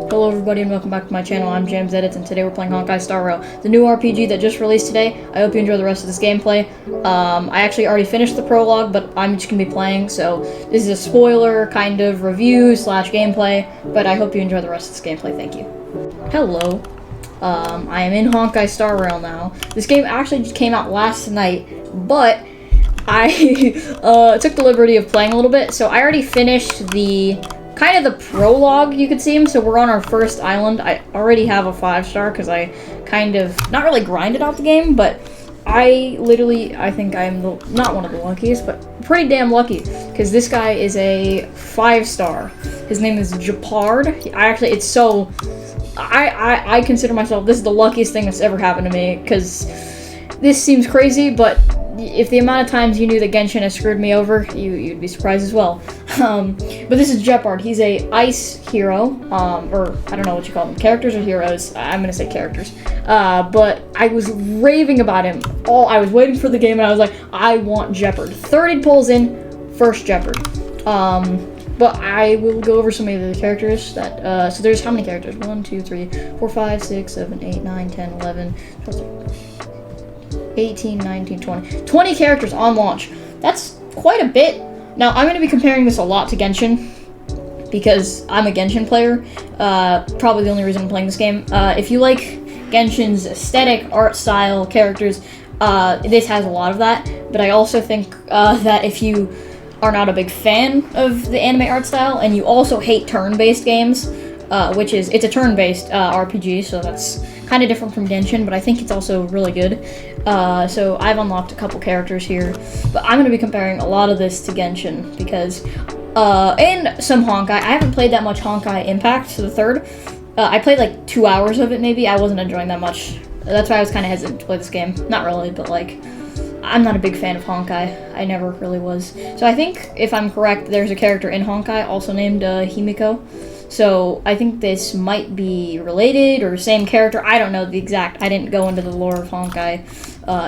Hello everybody and welcome back to my channel. I'm James Edits and today we're playing Honkai Star Rail, the new RPG that just released today. I hope you enjoy the rest of this gameplay. I actually already finished the prologue, but I'm just going to be playing, so this is a spoiler kind of review slash gameplay, but I hope you enjoy the rest of this gameplay. Thank you. Hello. I am in Honkai Star Rail now. This game actually just came out last night, but I took the liberty of playing a little bit, so I already finished the kind of the prologue, you could see. So we're on our first island. I already have a 5-star because I kind of not really grinded out the game, but I think I'm not one of the luckiest, but pretty damn lucky because this guy is a 5-star. His name is Japard. I consider myself, this is the luckiest thing that's ever happened to me, because this seems crazy, but if the amount of times you knew that Genshin has screwed me over, you'd be surprised as well. But this is Japard. He's a ice hero, or I don't know what you call them, characters or heroes. I'm gonna say characters. But I was raving about him. I was waiting for the game and I was like, I want Japard. 30 pulls in, first Japard. But I will go over some of the characters that, so there's how many characters? 1, 2, 3, 4, 5, 6, 7, 8, 9, 10, 11, 12, 18, 19, 20. 20 characters on launch. That's quite a bit. Now, I'm going to be comparing this a lot to Genshin, because I'm a Genshin player. Probably the only reason I'm playing this game. If you like Genshin's aesthetic, art style, characters, this has a lot of that. But I also think that if you are not a big fan of the anime art style, and you also hate turn-based games, it's a turn-based RPG, so that's kind of different from Genshin, but I think it's also really good. So I've unlocked a couple characters here, but I'm going to be comparing a lot of this to Genshin, because, and some Honkai. I haven't played that much Honkai Impact, so the third. I played like 2 hours of it, maybe. I wasn't enjoying that much. That's why I was kind of hesitant to play this game. Not really, but like, I'm not a big fan of Honkai. I never really was. So I think, if I'm correct, there's a character in Honkai also named Himiko. So I think this might be related or same character. I don't know the exact. I didn't go into the lore of Honkai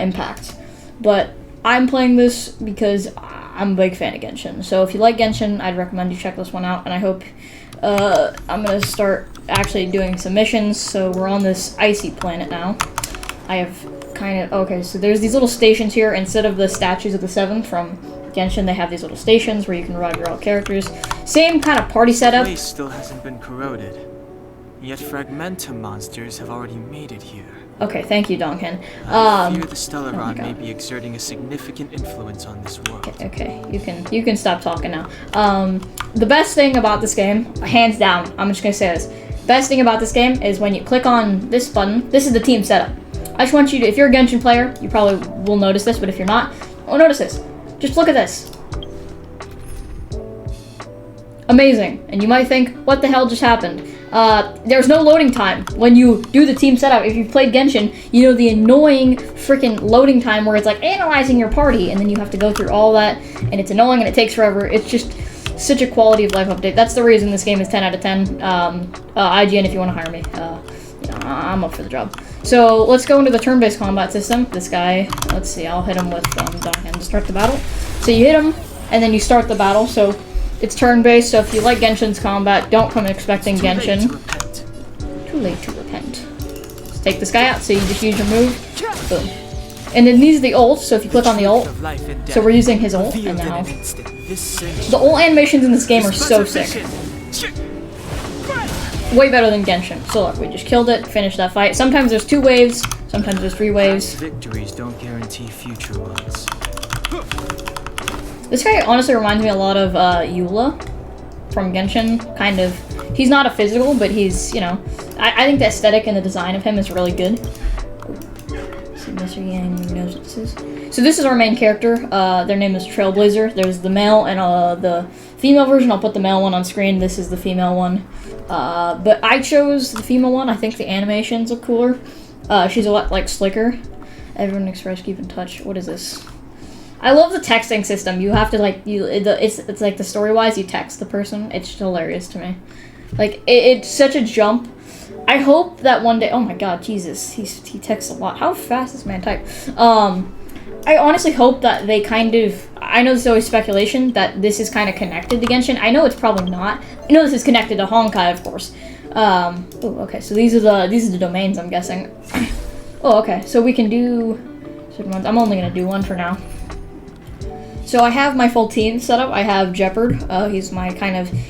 Impact. But I'm playing this because I'm a big fan of Genshin. So if you like Genshin, I'd recommend you check this one out. And I hope I'm going to start actually doing some missions. So we're on this icy planet now. I have okay, so there's these little stations here. Instead of the statues of the 7th from Genshin, they have these little stations where you can revive your own characters. Same kind of party setup. The place still hasn't been corroded, yet fragmentum monsters have already made it here. Okay, thank you, Donkin. I fear the Stellaron may be exerting a significant influence on this world. Okay, you can stop talking now. The best thing about this game, hands down, I'm just gonna say this. Best thing about this game is when you click on this button. This is the team setup. I just want you to, if you're a Genshin player, you probably will notice this, but if you're not, don't notice this. Just look at this. Amazing. And you might think, what the hell just happened? There's no loading time when you do the team setup. If you've played Genshin, you know the annoying freaking loading time where it's like analyzing your party, and then you have to go through all that, and it's annoying and it takes forever. It's just such a quality of life update. That's the reason this game is 10 out of 10. IGN, if you want to hire me. I'm up for the job. So let's go into the turn-based combat system. This guy, let's see, I'll hit him with Donkin to start the battle. So you hit him, and then you start the battle. So it's turn-based. So if you like Genshin's combat, don't come expecting Genshin. Too late to repent. Let's take this guy out. So you just use your move. Boom. And then these are the ults. So if you click on the ult, so we're using his ult, and now the ult animations in this game are so sick. Way better than Genshin. So look, we just killed it, finished that fight. Sometimes there's 2 waves, sometimes there's 3 waves. Victories don't guarantee future ones. This guy honestly reminds me a lot of Eula from Genshin. Kind of. He's not a physical, but he's, you know, I think the aesthetic and the design of him is really good. See, Mr. Yang knows what this is. So this is our main character. Their name is Trailblazer. There's the male and the female version. I'll put the male one on screen. This is the female one. But I chose the female one. I think the animations look cooler. She's a lot like slicker. Everyone express, keep in touch. What is this? I love the texting system. You have to like it's like the story-wise you text the person. It's hilarious to me. Like it's such a jump. I hope that one day. Oh my God, Jesus, he texts a lot. How fast does this man type? I honestly hope that they kind of, I know this is always speculation, that this is kind of connected to Genshin. I know it's probably not. I know this is connected to Honkai, of course. Oh, okay. So these are the domains, I'm guessing. Oh, okay. So we can do certain ones. I'm only gonna do one for now. So I have my full team set up. I have Jeopard.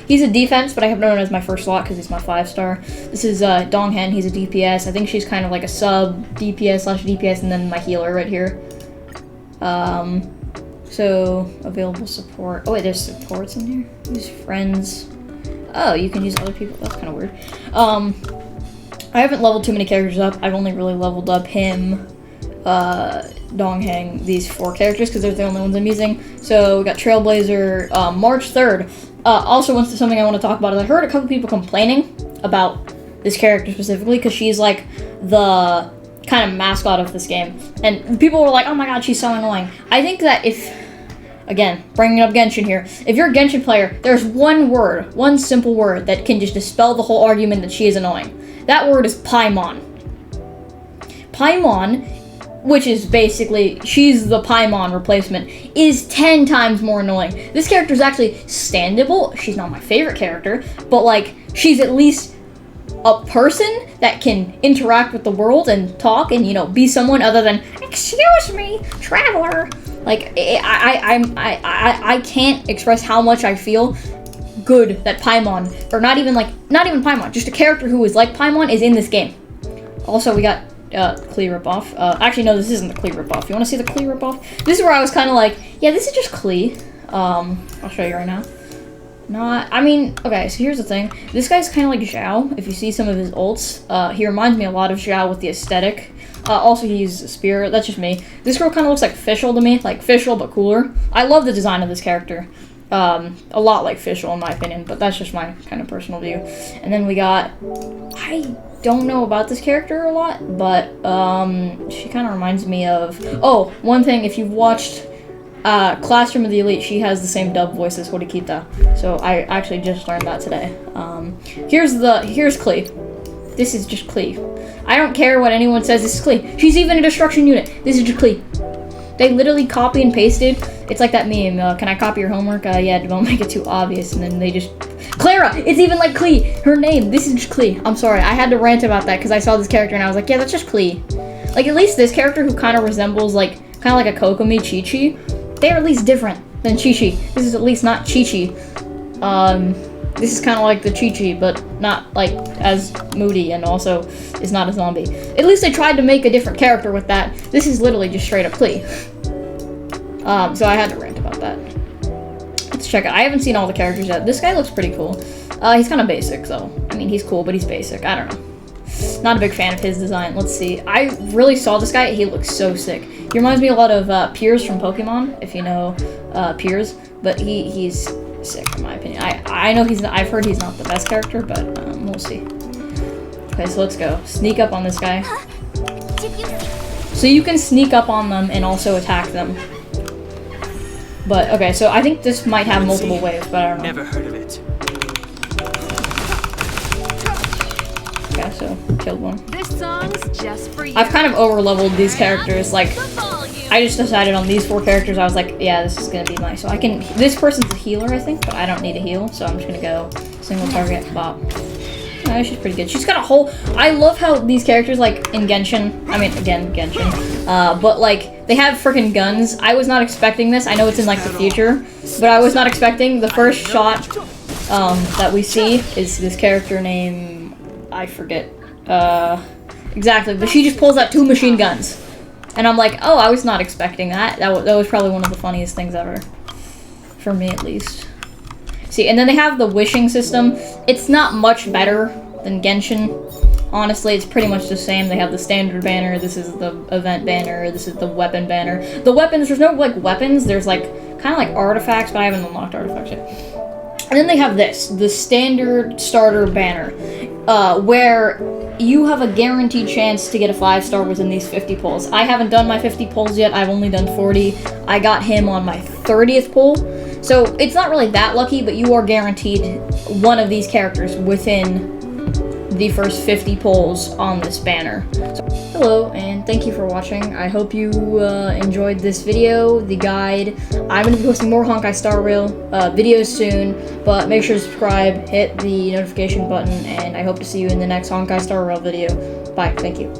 He's a defense, but I have known as my first slot because he's my 5-star. This is Donghen. He's a DPS. I think she's kind of like a sub DPS / DPS, and then my healer right here. So available support. Oh wait, there's supports in here. Use friends. Oh, you can use other people. That's kind of weird. I haven't leveled too many characters up. I've only really leveled up him, Dongheng, these 4 characters because they're the only ones I'm using. So we got Trailblazer, March 3rd. Also, something I want to talk about is I heard a couple people complaining about this character specifically because she's like the kind of mascot of this game, and people were like, "Oh my god, she's so annoying." I think that again, bringing up Genshin here, if you're a Genshin player, there's one simple word that can just dispel the whole argument that she is annoying. That word is Paimon. Paimon, which is basically, she's the Paimon replacement, is 10 times more annoying. This character is actually standable. She's not my favorite character, but like, she's at least a person that can interact with the world and talk and, you know, be someone other than, "Excuse me, traveler." Like, I can't express how much I feel good that Paimon, or not even Paimon, just a character who is like Paimon is in this game. Also, we got Klee ripoff. Actually, no, this isn't the Klee ripoff. You want to see the Klee ripoff? This is where I was kind of like, yeah, this is just Klee. I'll show you right now. Okay, so here's the thing. This guy's kind of like Zhao, if you see some of his ults. He reminds me a lot of Zhao with the aesthetic. Also, he's a spear. That's just me. This girl kind of looks like Fischl to me. Like Fischl, but cooler. I love the design of this character. A lot like Fischl, in my opinion, but that's just my kind of personal view. And then we got... I don't know about this character a lot, but she kind of reminds me of... Oh, one thing, if you've watched... Classroom of the Elite, she has the same dub voice as Horikita. So I actually just learned that today. Here's Klee. This is just Klee. I don't care what anyone says, this is Klee. She's even a destruction unit. This is just Klee. They literally copy and pasted. It's like that meme, can I copy your homework? Yeah, don't make it too obvious. And then they just... Clara! It's even like Klee! Her name, this is just Klee. I'm sorry, I had to rant about that because I saw this character and I was like, yeah, that's just Klee. Like, at least this character who kind of resembles, like, kind of like a Kokomi Chi-Chi, they're at least different than Chi-Chi. This is at least not Chi-Chi. This is kind of like the Chi-Chi, but not, like, as moody, and also is not a zombie. At least they tried to make a different character with that. This is literally just straight up Klee. So I had to rant about that. Let's check it. I haven't seen all the characters yet. This guy looks pretty cool. He's kind of basic, so... I mean, he's cool, but he's basic. I don't know. Not a big fan of his design. Let's see. I really saw this guy. He looks so sick. He reminds me a lot of Piers from Pokemon, if you know Piers. But he's sick, in my opinion. I know I've heard he's not the best character, but we'll see. Okay, so let's go. Sneak up on this guy. So you can sneak up on them and also attack them. But, okay, so I think this might have multiple waves, but I don't know. Never heard of it. Okay, so killed one. This song's just for you. I've kind of over-leveled these characters. Like, I just decided on these 4 characters. I was like, yeah, this is gonna be nice. So I can. This person's a healer, I think, but I don't need a heal, so I'm just gonna go single target bop. Oh, she's pretty good. She's got a whole. I love how these characters, like in Genshin. I mean, again, Genshin. But like they have freaking guns. I was not expecting this. I know it's in like the future, but I was not expecting the first shot that we see is this character named. I forget exactly, but she just pulls out 2 machine guns, and I'm like, oh, I was not expecting that. That was probably one of the funniest things ever, for me at least. See, and then they have the wishing system. It's not much better than Genshin. Honestly, it's pretty much the same. They have the standard banner. This is the event banner. This is the weapon banner. The weapons, there's no like weapons. There's like kind of like artifacts, but I haven't unlocked artifacts yet. And then they have this, the standard starter banner, where you have a guaranteed chance to get a 5-star within these 50 pulls. I haven't done my 50 pulls yet. I've only done 40. I got him on my 30th pull. So it's not really that lucky, but you are guaranteed one of these characters within the first 50 polls on this banner. So, hello, and thank you for watching. I hope you enjoyed this video, the guide. I'm going to be posting more Honkai Star Rail videos soon, but make sure to subscribe, hit the notification button, and I hope to see you in the next Honkai Star Rail video. Bye, thank you.